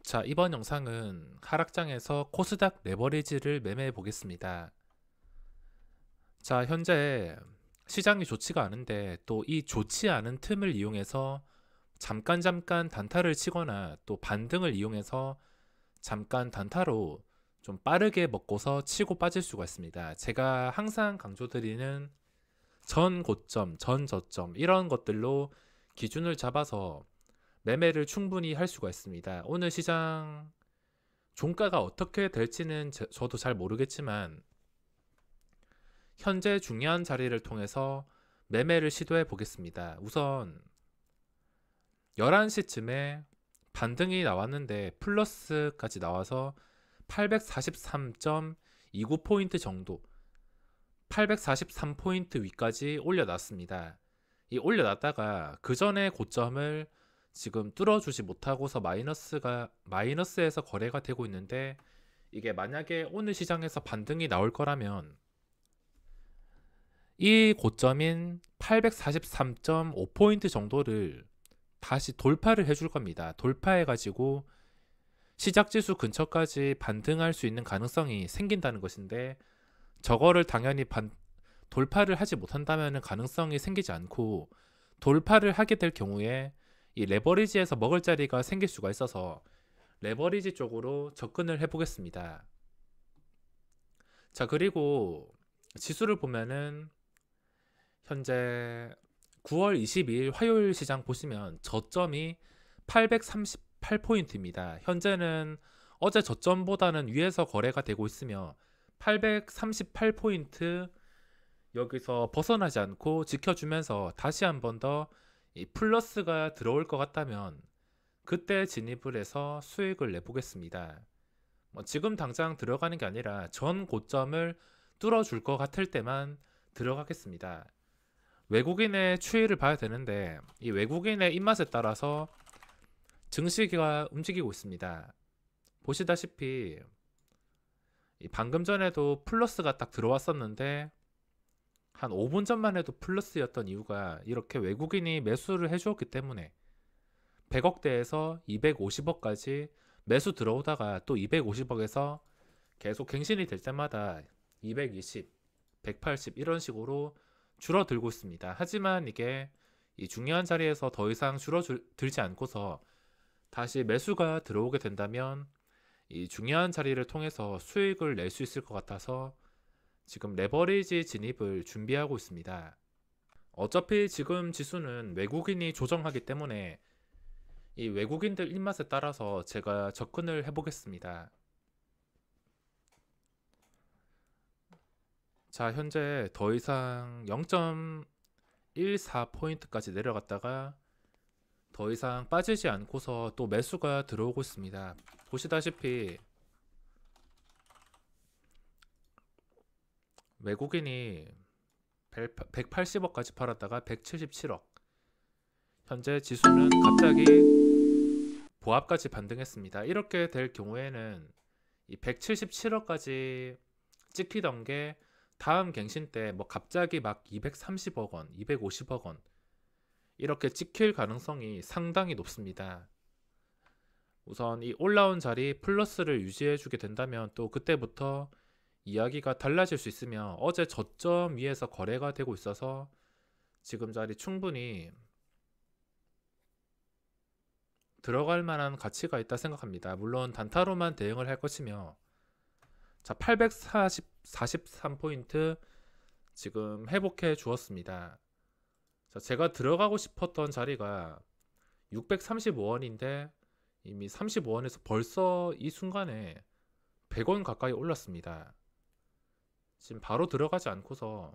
자, 이번 영상은 하락장에서 코스닥 레버리지를 매매해 보겠습니다. 자, 현재 시장이 좋지가 않은데 또 이 좋지 않은 틈을 이용해서 잠깐 단타를 치거나 또 반등을 이용해서 잠깐 단타로 좀 빠르게 먹고서 치고 빠질 수가 있습니다. 제가 항상 강조드리는 전 고점, 전 저점 이런 것들로 기준을 잡아서 매매를 충분히 할 수가 있습니다. 오늘 시장 종가가 어떻게 될지는 저도 잘 모르겠지만 현재 중요한 자리를 통해서 매매를 시도해 보겠습니다. 우선 11시쯤에 반등이 나왔는데 플러스까지 나와서 843.29포인트 정도, 843포인트 위까지 올려놨습니다. 이 올려놨다가 그 전에 고점을 지금 뚫어주지 못하고서 마이너스에서 거래가 되고 있는데, 이게 만약에 오늘 시장에서 반등이 나올 거라면 이 고점인 843.5포인트 정도를 다시 돌파를 해줄 겁니다. 돌파해가지고 시작지수 근처까지 반등할 수 있는 가능성이 생긴다는 것인데, 저거를 당연히 돌파를 하지 못한다면 가능성이 생기지 않고, 돌파를 하게 될 경우에 이 레버리지에서 먹을 자리가 생길 수가 있어서 레버리지 쪽으로 접근을 해보겠습니다. 자, 그리고 지수를 보면은 현재 9월 22일 화요일 시장 보시면 저점이 838포인트입니다. 현재는 어제 저점보다는 위에서 거래가 되고 있으며 838포인트 여기서 벗어나지 않고 지켜주면서 다시 한 번 더 이 플러스가 들어올 것 같다면 그때 진입을 해서 수익을 내보겠습니다. 지금 당장 들어가는 게 아니라 전 고점을 뚫어줄 것 같을 때만 들어가겠습니다. 외국인의 추이를 봐야 되는데 이 외국인의 입맛에 따라서 증시가 움직이고 있습니다. 보시다시피 방금 전에도 플러스가 딱 들어왔었는데 한 5분 전만 해도 플러스였던 이유가 이렇게 외국인이 매수를 해주었기 때문에 100억대에서 250억까지 매수 들어오다가 또 250억에서 계속 갱신이 될 때마다 220, 180 이런 식으로 줄어들고 있습니다. 하지만 이게 이 중요한 자리에서 더 이상 줄어들지 않고서 다시 매수가 들어오게 된다면 이 중요한 자리를 통해서 수익을 낼 수 있을 것 같아서 지금 레버리지 진입을 준비하고 있습니다. 어차피 지금 지수는 외국인이 조정하기 때문에 이 외국인들 입맛에 따라서 제가 접근을 해보겠습니다. 자, 현재 더 이상 0.14포인트까지 내려갔다가 더 이상 빠지지 않고서 또 매수가 들어오고 있습니다. 보시다시피 외국인이 180억까지 팔았다가 177억, 현재 지수는 갑자기 보합까지 반등했습니다. 이렇게 될 경우에는 이 177억까지 찍히던 게 다음 갱신 때 갑자기 막 230억 원, 250억 원 이렇게 찍힐 가능성이 상당히 높습니다. 우선 이 올라온 자리 플러스를 유지해 주게 된다면 또 그때부터 이야기가 달라질 수 있으며, 어제 저점 위에서 거래가 되고 있어서 지금 자리 충분히 들어갈 만한 가치가 있다 생각합니다. 물론 단타로만 대응을 할 것이며, 자, 843포인트 지금 회복해 주었습니다. 자, 제가 들어가고 싶었던 자리가 635원인데 이미 35원에서 벌써 이 순간에 100원 가까이 올랐습니다. 지금 바로 들어가지 않고서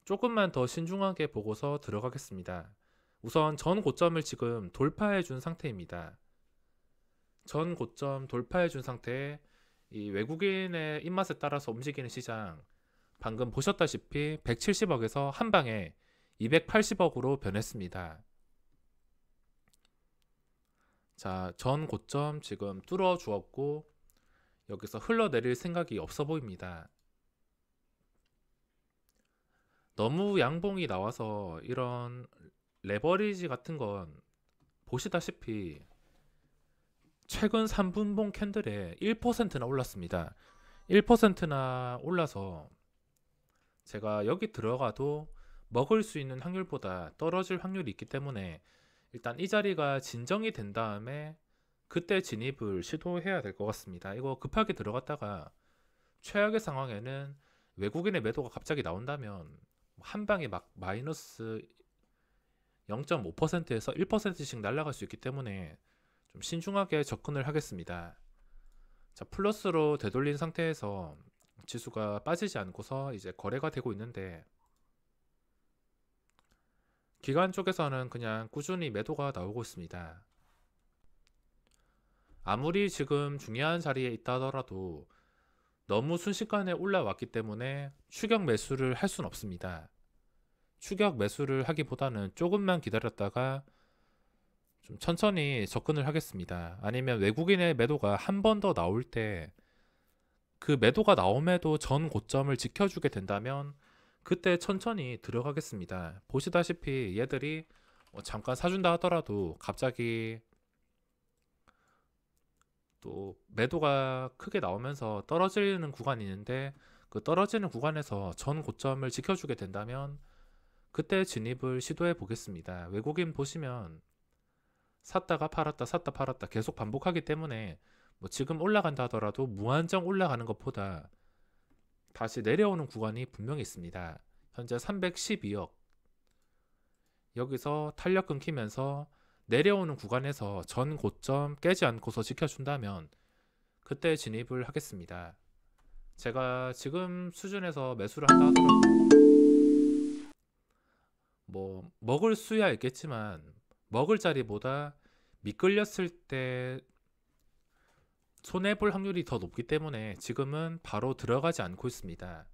조금만 더 신중하게 보고서 들어가겠습니다. 우선 전 고점을 지금 돌파해 준 상태입니다. 전 고점 돌파해 준 상태에 이 외국인의 입맛에 따라서 움직이는 시장, 방금 보셨다시피 170억에서 한 방에 280억으로 변했습니다. 자, 전 고점 지금 뚫어 주었고 여기서 흘러내릴 생각이 없어 보입니다. 너무 양봉이 나와서 이런 레버리지 같은 건 보시다시피 최근 3분봉 캔들에 1%나 올랐습니다. 1%나 올라서 제가 여기 들어가도 먹을 수 있는 확률보다 떨어질 확률이 있기 때문에 일단 이 자리가 진정이 된 다음에 그때 진입을 시도해야 될 것 같습니다. 이거 급하게 들어갔다가 최악의 상황에는 외국인의 매도가 갑자기 나온다면 한 방에 막 마이너스 0.5%에서 1%씩 날아갈 수 있기 때문에 좀 신중하게 접근을 하겠습니다. 자, 플러스로 되돌린 상태에서 지수가 빠지지 않고서 이제 거래가 되고 있는데 기관 쪽에서는 그냥 꾸준히 매도가 나오고 있습니다. 아무리 지금 중요한 자리에 있다 하더라도 너무 순식간에 올라왔기 때문에 추격 매수를 할 수는 없습니다. 추격 매수를 하기보다는 조금만 기다렸다가 좀 천천히 접근을 하겠습니다. 아니면 외국인의 매도가 한 번 더 나올 때 그 매도가 나옴에도 전 고점을 지켜주게 된다면 그때 천천히 들어가겠습니다. 보시다시피 얘들이 잠깐 사준다 하더라도 갑자기 또 매도가 크게 나오면서 떨어지는 구간이 있는데 그 떨어지는 구간에서 전 고점을 지켜주게 된다면 그때 진입을 시도해 보겠습니다. 외국인 보시면 샀다가 팔았다 샀다 팔았다 계속 반복하기 때문에 뭐 지금 올라간다 하더라도 무한정 올라가는 것보다 다시 내려오는 구간이 분명히 있습니다. 현재 312억 여기서 탄력 끊기면서 내려오는 구간에서 전 고점 깨지 않고서 지켜준다면 그때 진입을 하겠습니다. 제가 지금 수준에서 매수를 한다 하더라도 뭐 먹을 수야 있겠지만 먹을 자리보다 미끌렸을 때 손해볼 확률이 더 높기 때문에 지금은 바로 들어가지 않고 있습니다.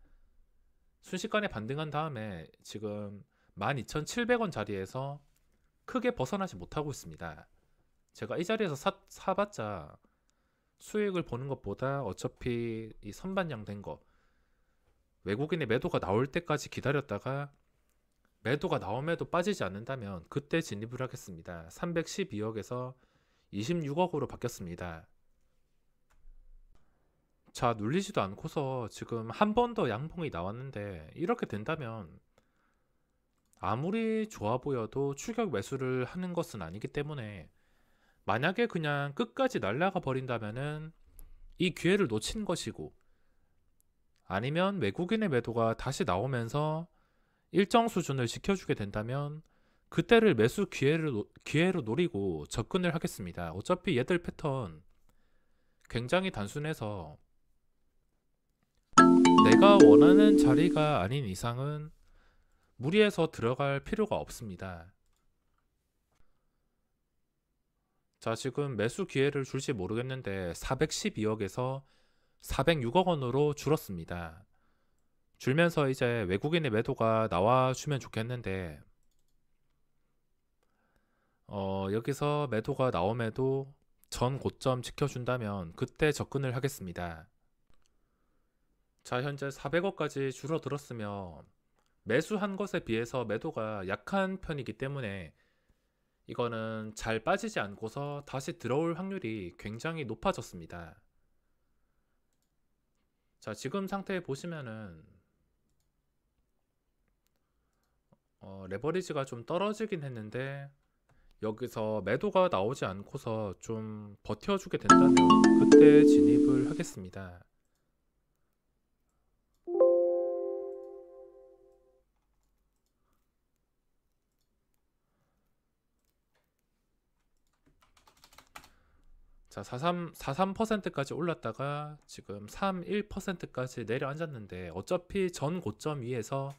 순식간에 반등한 다음에 지금 12,700원 자리에서 크게 벗어나지 못하고 있습니다. 제가 이 자리에서 사봤자 수익을 보는 것보다 어차피 이 선반영 된 거 외국인의 매도가 나올 때까지 기다렸다가 매도가 나옴에도 빠지지 않는다면 그때 진입을 하겠습니다. 312억에서 26억으로 바뀌었습니다. 자, 눌리지도 않고서 지금 한 번 더 양봉이 나왔는데 이렇게 된다면 아무리 좋아 보여도 추격 매수를 하는 것은 아니기 때문에 만약에 그냥 끝까지 날아가 버린다면은 이 기회를 놓친 것이고 아니면 외국인의 매도가 다시 나오면서 일정 수준을 지켜주게 된다면 그때를 매수 기회로 노리고 접근을 하겠습니다. 어차피 얘들 패턴 굉장히 단순해서 내가 원하는 자리가 아닌 이상은 무리해서 들어갈 필요가 없습니다. 자, 지금 매수 기회를 줄지 모르겠는데 412억에서 406억 원으로 줄었습니다. 줄면서 이제 외국인의 매도가 나와주면 좋겠는데 여기서 매도가 나옴에도 전 고점 지켜준다면 그때 접근을 하겠습니다. 자, 현재 400억까지 줄어들었으며 매수한 것에 비해서 매도가 약한 편이기 때문에 이거는 잘 빠지지 않고서 다시 들어올 확률이 굉장히 높아졌습니다. 자, 지금 상태 보시면은 레버리지가 좀 떨어지긴 했는데 여기서 매도가 나오지 않고서 좀 버텨주게 된다면 그때 진입을 하겠습니다. 자, 43%까지 올랐다가 지금 31%까지 내려앉았는데 어차피 전 고점 위에서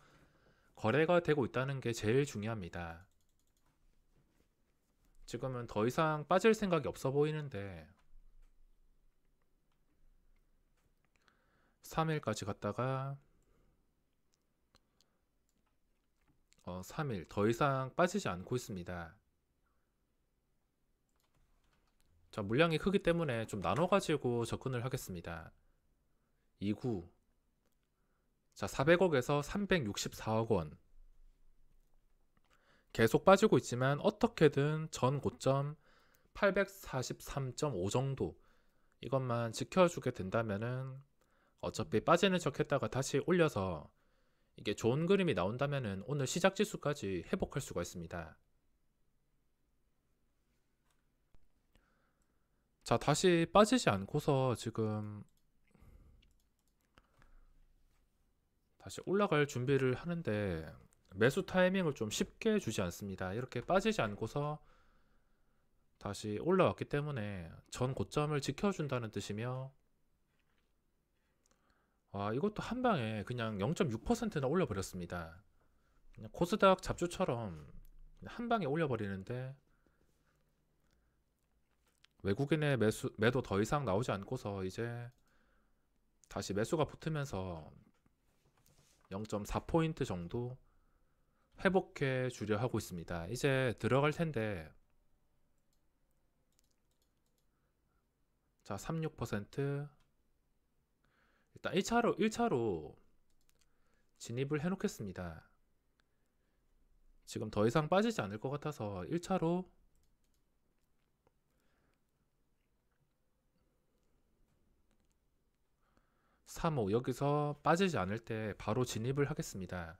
거래가 되고 있다는 게 제일 중요합니다. 지금은 더 이상 빠질 생각이 없어 보이는데 3일까지 갔다가 3일 더 이상 빠지지 않고 있습니다. 자, 물량이 크기 때문에 좀 나눠 가지고 접근을 하겠습니다. 2구 자, 400억에서 364억 원 계속 빠지고 있지만 어떻게든 전 고점 843.5 정도 이것만 지켜주게 된다면은 어차피 빠지는 척 했다가 다시 올려서 이게 좋은 그림이 나온다면은 오늘 시작 지수까지 회복할 수가 있습니다. 자, 다시 빠지지 않고서 지금 다시 올라갈 준비를 하는데 매수 타이밍을 좀 쉽게 주지 않습니다. 이렇게 빠지지 않고서 다시 올라왔기 때문에 전 고점을 지켜준다는 뜻이며, 이것도 한 방에 그냥 0.6%나 올려버렸습니다. 그냥 코스닥 잡주처럼 한 방에 올려버리는데 외국인의 매도 더 이상 나오지 않고서 이제 다시 매수가 붙으면서 0.4포인트 정도 회복해 주려 하고 있습니다. 이제 들어갈 텐데, 자, 36%. 일단 1차로 진입을 해 놓겠습니다. 지금 더 이상 빠지지 않을 것 같아서 1차로 3호 여기서 빠지지 않을 때 바로 진입을 하겠습니다.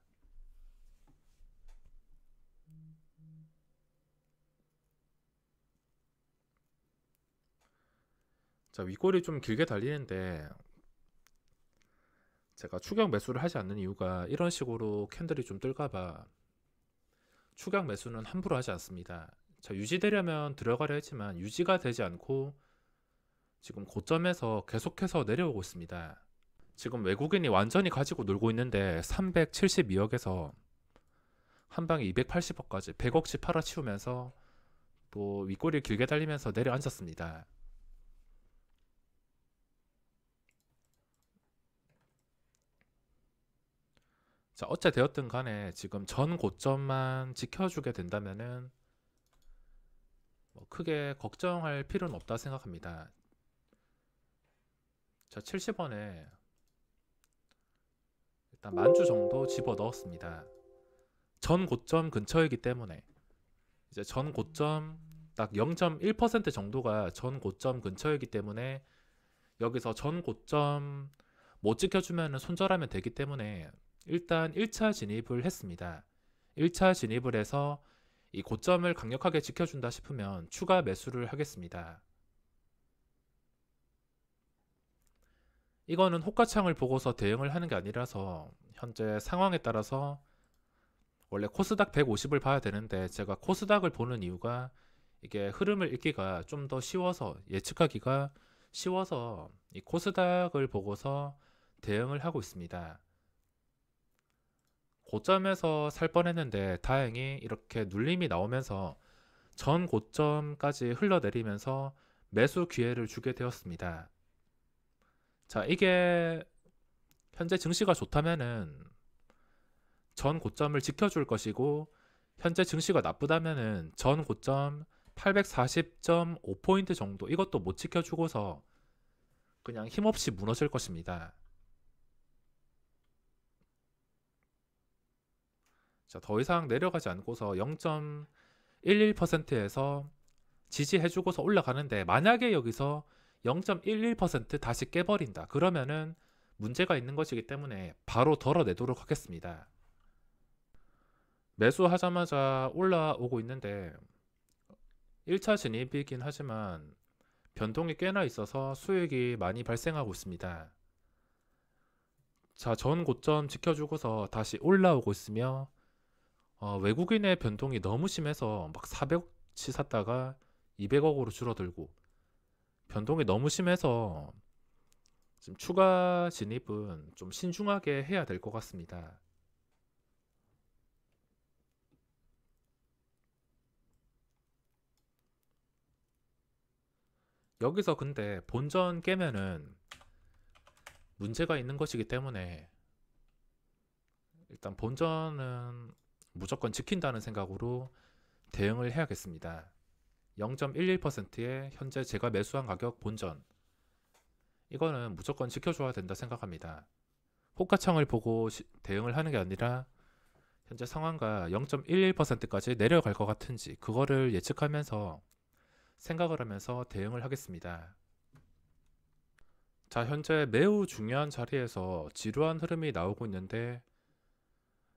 자, 윗골이 좀 길게 달리는데 제가 추격 매수를 하지 않는 이유가 이런 식으로 캔들이 좀 뜰까봐 추격 매수는 함부로 하지 않습니다. 자, 유지되려면 들어가려 했지만 유지가 되지 않고 지금 고점에서 계속해서 내려오고 있습니다. 지금 외국인이 완전히 가지고 놀고 있는데 372억에서 한 방에 280억까지 100억씩 팔아치우면서 또 윗골이 길게 달리면서 내려앉았습니다. 자, 어째 되었든 간에 지금 전 고점만 지켜주게 된다면은 뭐 크게 걱정할 필요는 없다 생각합니다. 자, 70원에 일단 만주 정도 집어 넣었습니다. 전 고점 근처이기 때문에 이제 전 고점 딱 0.1% 정도가 전 고점 근처이기 때문에 여기서 전 고점 못 지켜주면 손절하면 되기 때문에 일단 1차 진입을 했습니다. 1차 진입을 해서 이 고점을 강력하게 지켜준다 싶으면 추가 매수를 하겠습니다. 이거는 호가창을 보고서 대응을 하는 게 아니라서 현재 상황에 따라서 원래 코스닥 150을 봐야 되는데 제가 코스닥을 보는 이유가 이게 흐름을 읽기가 좀 더 쉬워서, 예측하기가 쉬워서 이 코스닥을 보고서 대응을 하고 있습니다. 고점에서 살 뻔했는데 다행히 이렇게 눌림이 나오면서 전 고점까지 흘러내리면서 매수 기회를 주게 되었습니다. 자, 이게 현재 증시가 좋다면은 전 고점을 지켜줄 것이고, 현재 증시가 나쁘다면은 전 고점 840.5포인트 정도 이것도 못 지켜주고서 그냥 힘없이 무너질 것입니다. 자, 더 이상 내려가지 않고서 0.11%에서 지지해주고서 올라가는데, 만약에 여기서 0.11% 다시 깨버린다 그러면은 문제가 있는 것이기 때문에 바로 덜어내도록 하겠습니다. 매수하자마자 올라오고 있는데 1차 진입이긴 하지만 변동이 꽤나 있어서 수익이 많이 발생하고 있습니다. 자, 전 고점 지켜주고서 다시 올라오고 있으며 외국인의 변동이 너무 심해서 막 400억치 샀다가 200억으로 줄어들고, 변동이 너무 심해서 지금 추가 진입은 좀 신중하게 해야 될 것 같습니다. 여기서 근데 본전 깨면은 문제가 있는 것이기 때문에 일단 본전은 무조건 지킨다는 생각으로 대응을 해야겠습니다. 0.11%의 현재 제가 매수한 가격 본전, 이거는 무조건 지켜줘야 된다 생각합니다. 호가창을 보고 대응을 하는 게 아니라 현재 상황과 0.11%까지 내려갈 것 같은지 그거를 예측하면서 생각을 하면서 대응을 하겠습니다. 자, 현재 매우 중요한 자리에서 지루한 흐름이 나오고 있는데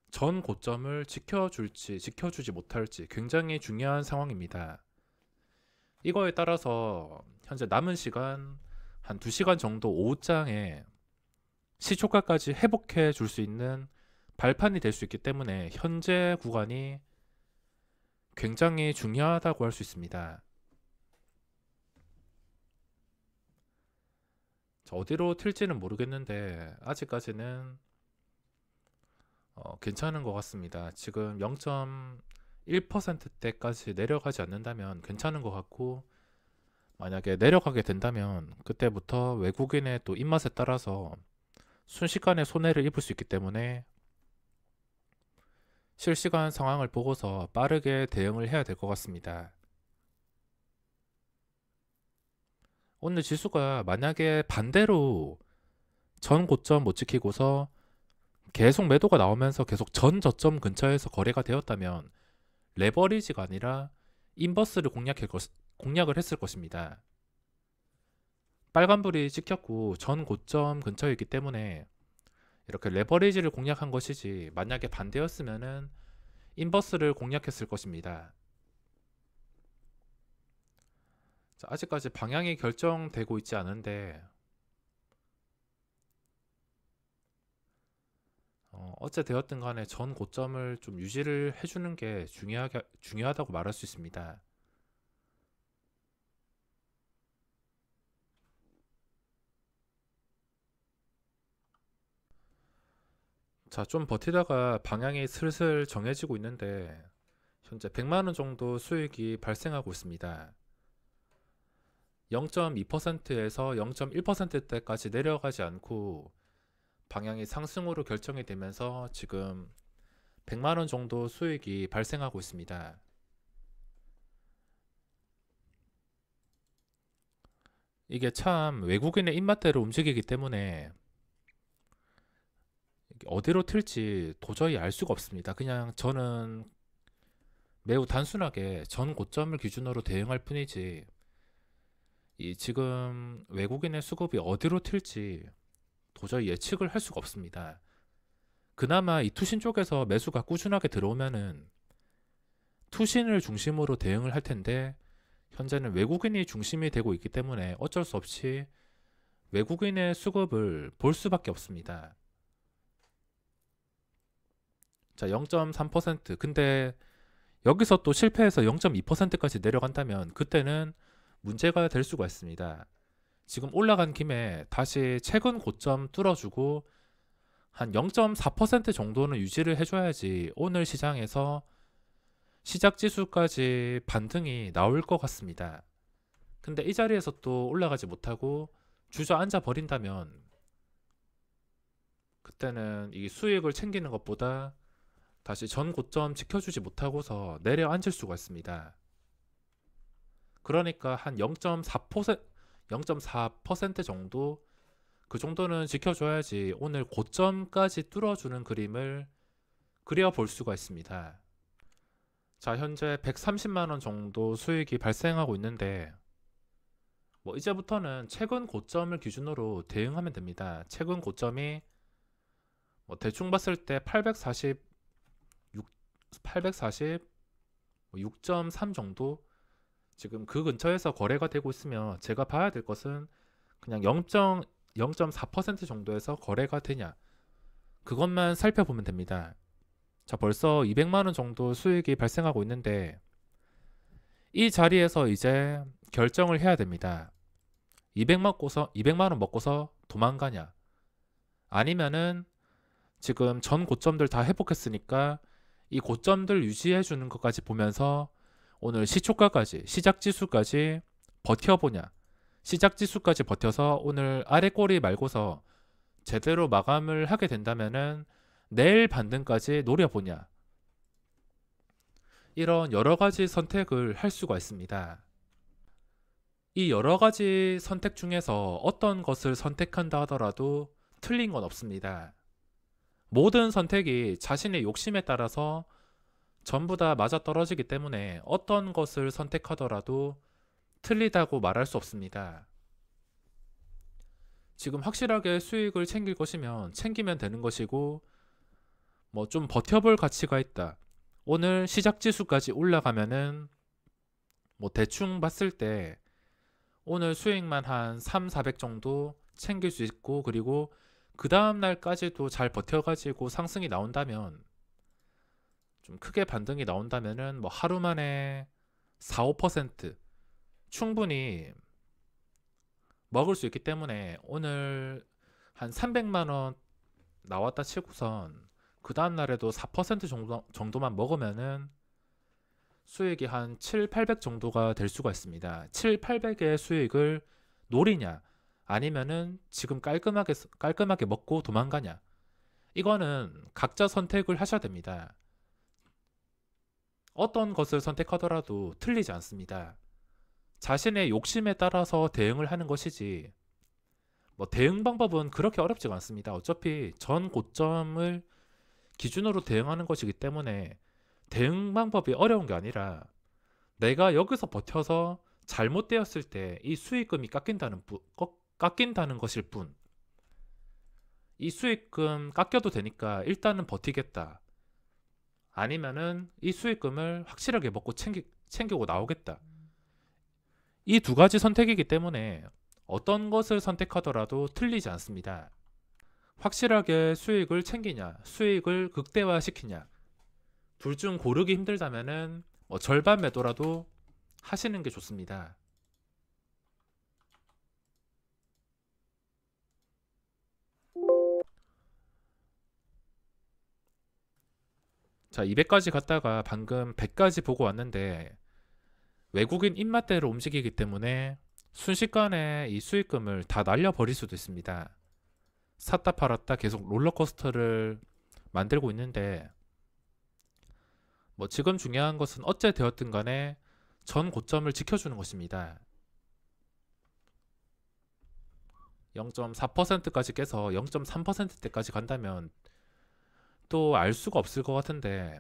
전 고점을 지켜줄지 지켜주지 못할지 굉장히 중요한 상황입니다. 이거에 따라서 현재 남은 시간 한 2시간 정도 오후장에 시초가까지 회복해 줄 수 있는 발판이 될 수 있기 때문에 현재 구간이 굉장히 중요하다고 할 수 있습니다. 자, 어디로 튈지는 모르겠는데 아직까지는 괜찮은 것 같습니다. 지금 0.1%대까지 내려가지 않는다면 괜찮은 것 같고, 만약에 내려가게 된다면 그때부터 외국인의 또 입맛에 따라서 순식간에 손해를 입을 수 있기 때문에 실시간 상황을 보고서 빠르게 대응을 해야 될 것 같습니다. 오늘 지수가 만약에 반대로 전 고점 못 지키고서 계속 매도가 나오면서 계속 전 저점 근처에서 거래가 되었다면 레버리지가 아니라 인버스를 공략을 했을 것입니다. 빨간불이 찍혔고 전 고점 근처에 있기 때문에 이렇게 레버리지를 공략한 것이지, 만약에 반대였으면은 인버스를 공략했을 것입니다. 자, 아직까지 방향이 결정되고 있지 않은데 어째 되었든 간에 전 고점을 좀 유지를 해주는 게 중요하다고 말할 수 있습니다. 자, 좀 버티다가 방향이 슬슬 정해지고 있는데 현재 100만원 정도 수익이 발생하고 있습니다. 0.2%에서 0.1%대까지 내려가지 않고 방향이 상승으로 결정이 되면서 지금 100만원 정도 수익이 발생하고 있습니다. 이게 참 외국인의 입맛대로 움직이기 때문에 어디로 튈지 도저히 알 수가 없습니다. 그냥 저는 매우 단순하게 전 고점을 기준으로 대응할 뿐이지, 이 지금 외국인의 수급이 어디로 튈지 도저히 예측을 할 수가 없습니다. 그나마 이 투신 쪽에서 매수가 꾸준하게 들어오면은 투신을 중심으로 대응을 할 텐데, 현재는 외국인이 중심이 되고 있기 때문에 어쩔 수 없이 외국인의 수급을 볼 수밖에 없습니다. 자, 0.3%. 근데 여기서 또 실패해서 0.2%까지 내려간다면 그때는 문제가 될 수가 있습니다. 지금 올라간 김에 다시 최근 고점 뚫어주고 한 0.4% 정도는 유지를 해줘야지 오늘 시장에서 시작 지수까지 반등이 나올 것 같습니다. 근데 이 자리에서 또 올라가지 못하고 주저앉아 버린다면 그때는 이 수익을 챙기는 것보다 다시 전 고점 지켜주지 못하고서 내려앉을 수가 있습니다. 그러니까 한 0.4% 정도, 그 정도는 지켜줘야지 오늘 고점까지 뚫어주는 그림을 그려볼 수가 있습니다. 자, 현재 130만원 정도 수익이 발생하고 있는데 이제부터는 최근 고점을 기준으로 대응하면 됩니다. 최근 고점이 대충 봤을 때 6.3 정도, 지금 그 근처에서 거래가 되고 있으면 제가 봐야 될 것은 그냥 0.4% 정도에서 거래가 되냐, 그것만 살펴보면 됩니다. 자, 벌써 200만원 정도 수익이 발생하고 있는데 이 자리에서 이제 결정을 해야 됩니다. 200만원 먹고서 도망가냐, 아니면은 지금 전 고점들 다 회복했으니까 이 고점들 유지해 주는 것까지 보면서 오늘 시초가까지, 시작지수까지 버텨보냐, 시작지수까지 버텨서 오늘 아래 꼬리 말고서 제대로 마감을 하게 된다면은 내일 반등까지 노려보냐, 이런 여러가지 선택을 할 수가 있습니다. 이 여러가지 선택 중에서 어떤 것을 선택한다 하더라도 틀린 건 없습니다. 모든 선택이 자신의 욕심에 따라서 전부 다 맞아떨어지기 때문에 어떤 것을 선택하더라도 틀리다고 말할 수 없습니다. 지금 확실하게 수익을 챙길 것이면 챙기면 되는 것이고, 뭐 좀 버텨볼 가치가 있다. 오늘 시작 지수까지 올라가면은 뭐 대충 봤을 때 오늘 수익만 한 3, 400 정도 챙길 수 있고, 그리고 그 다음 날까지도 잘 버텨가지고 상승이 나온다면, 좀 크게 반등이 나온다면은 뭐 하루 만에 4, 5% 충분히 먹을 수 있기 때문에, 오늘 한 300만 원 나왔다 치고선 그 다음 날에도 4% 정도만 먹으면은 수익이 한 7, 800 정도가 될 수가 있습니다. 7, 800의 수익을 노리냐, 아니면은 지금 깔끔하게 먹고 도망가냐, 이거는 각자 선택을 하셔야 됩니다. 어떤 것을 선택하더라도 틀리지 않습니다. 자신의 욕심에 따라서 대응을 하는 것이지, 뭐 대응 방법은 그렇게 어렵지가 않습니다. 어차피 전 고점을 기준으로 대응하는 것이기 때문에 대응 방법이 어려운 게 아니라, 내가 여기서 버텨서 잘못되었을 때 이 수익금이 깎인다는 것일 뿐, 이 수익금 깎여도 되니까 일단은 버티겠다, 아니면은 이 수익금을 확실하게 먹고 챙기고 나오겠다, 이 두 가지 선택이기 때문에 어떤 것을 선택하더라도 틀리지 않습니다. 확실하게 수익을 챙기냐, 수익을 극대화시키냐, 둘 중 고르기 힘들다면은 뭐 절반 매도라도 하시는 게 좋습니다. 자, 200까지 갔다가 방금 100까지 보고 왔는데, 외국인 입맛대로 움직이기 때문에 순식간에 이 수익금을 다 날려버릴 수도 있습니다. 샀다 팔았다 계속 롤러코스터를 만들고 있는데, 뭐 지금 중요한 것은 어째 되었든 간에 전 고점을 지켜주는 것입니다. 0.4%까지 깨서 0.3%대까지 간다면 또 알 수가 없을 것 같은데,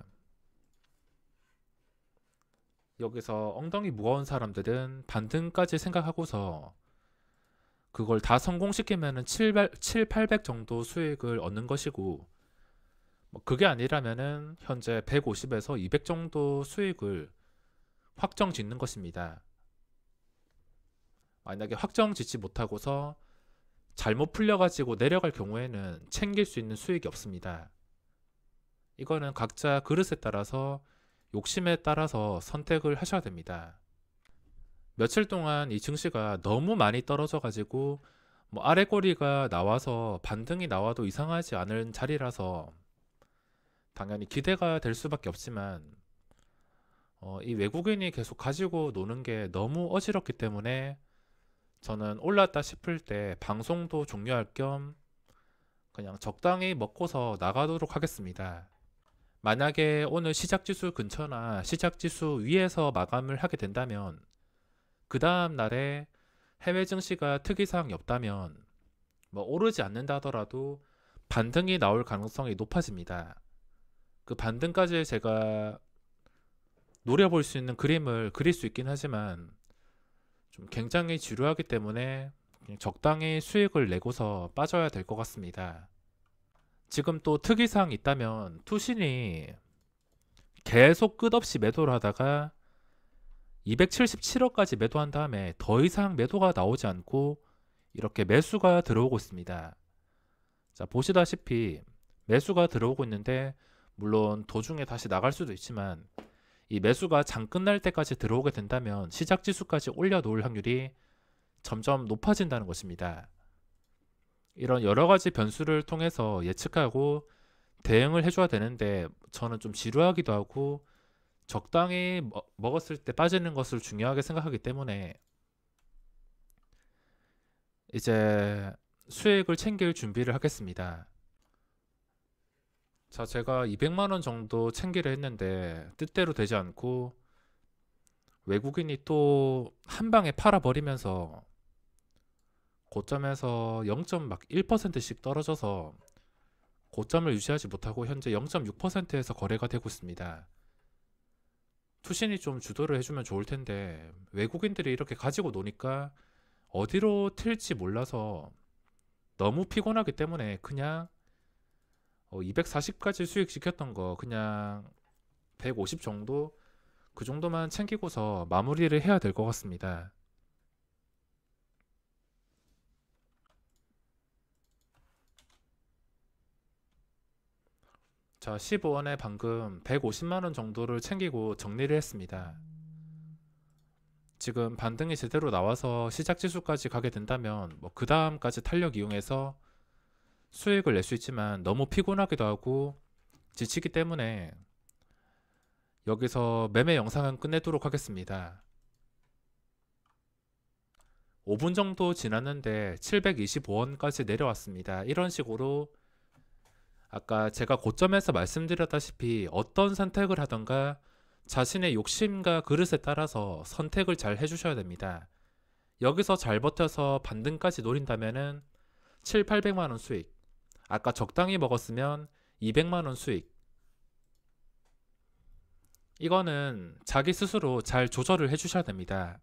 여기서 엉덩이 무거운 사람들은 반등까지 생각하고서 그걸 다 성공시키면은 800 정도 수익을 얻는 것이고, 뭐 그게 아니라면은 현재 150에서 200 정도 수익을 확정 짓는 것입니다. 만약에 확정 짓지 못하고서 잘못 풀려가지고 내려갈 경우에는 챙길 수 있는 수익이 없습니다. 이거는 각자 그릇에 따라서, 욕심에 따라서 선택을 하셔야 됩니다. 며칠 동안 이 증시가 너무 많이 떨어져 가지고 뭐 아래 꼬리가 나와서 반등이 나와도 이상하지 않은 자리라서 당연히 기대가 될 수밖에 없지만, 이 외국인이 계속 가지고 노는 게 너무 어지럽기 때문에 저는 올랐다 싶을 때 방송도 종료할 겸 그냥 적당히 먹고서 나가도록 하겠습니다. 만약에 오늘 시작지수 근처나 시작지수 위에서 마감을 하게 된다면, 그 다음 날에 해외 증시가 특이사항이 없다면 뭐 오르지 않는다 하더라도 반등이 나올 가능성이 높아집니다. 그 반등까지 제가 노려볼 수 있는 그림을 그릴 수 있긴 하지만 좀 굉장히 지루하기 때문에 그냥 적당히 수익을 내고서 빠져야 될 것 같습니다. 지금 또 특이사항이 있다면, 투신이 계속 끝없이 매도를 하다가 277억까지 매도한 다음에 더 이상 매도가 나오지 않고 이렇게 매수가 들어오고 있습니다. 자, 보시다시피 매수가 들어오고 있는데, 물론 도중에 다시 나갈 수도 있지만 이 매수가 장 끝날 때까지 들어오게 된다면 시작 지수까지 올려놓을 확률이 점점 높아진다는 것입니다. 이런 여러 가지 변수를 통해서 예측하고 대응을 해줘야 되는데, 저는 좀 지루하기도 하고 적당히 먹었을 때 빠지는 것을 중요하게 생각하기 때문에 이제 수익을 챙길 준비를 하겠습니다. 자, 제가 200만원 정도 챙기려 했는데 뜻대로 되지 않고 외국인이 또 한 방에 팔아버리면서 고점에서 0.1%씩 떨어져서 고점을 유지하지 못하고 현재 0.6%에서 거래가 되고 있습니다. 투신이 좀 주도를 해주면 좋을 텐데 외국인들이 이렇게 가지고 노니까 어디로 튈지 몰라서 너무 피곤하기 때문에 그냥 240까지 수익시켰던 거 그냥 150 정도 그 정도만 챙기고서 마무리를 해야 될 것 같습니다. 자, 15원에 방금 150만원 정도를 챙기고 정리를 했습니다. 지금 반등이 제대로 나와서 시작 지수까지 가게 된다면 뭐 그 다음까지 탄력 이용해서 수익을 낼 수 있지만 너무 피곤하기도 하고 지치기 때문에 여기서 매매 영상은 끝내도록 하겠습니다. 5분 정도 지났는데 725원까지 내려왔습니다. 이런 식으로 아까 제가 고점에서 말씀드렸다시피 어떤 선택을 하던가 자신의 욕심과 그릇에 따라서 선택을 잘 해주셔야 됩니다. 여기서 잘 버텨서 반등까지 노린다면은 7, 800만원 수익, 아까 적당히 먹었으면 200만원 수익, 이거는 자기 스스로 잘 조절을 해주셔야 됩니다.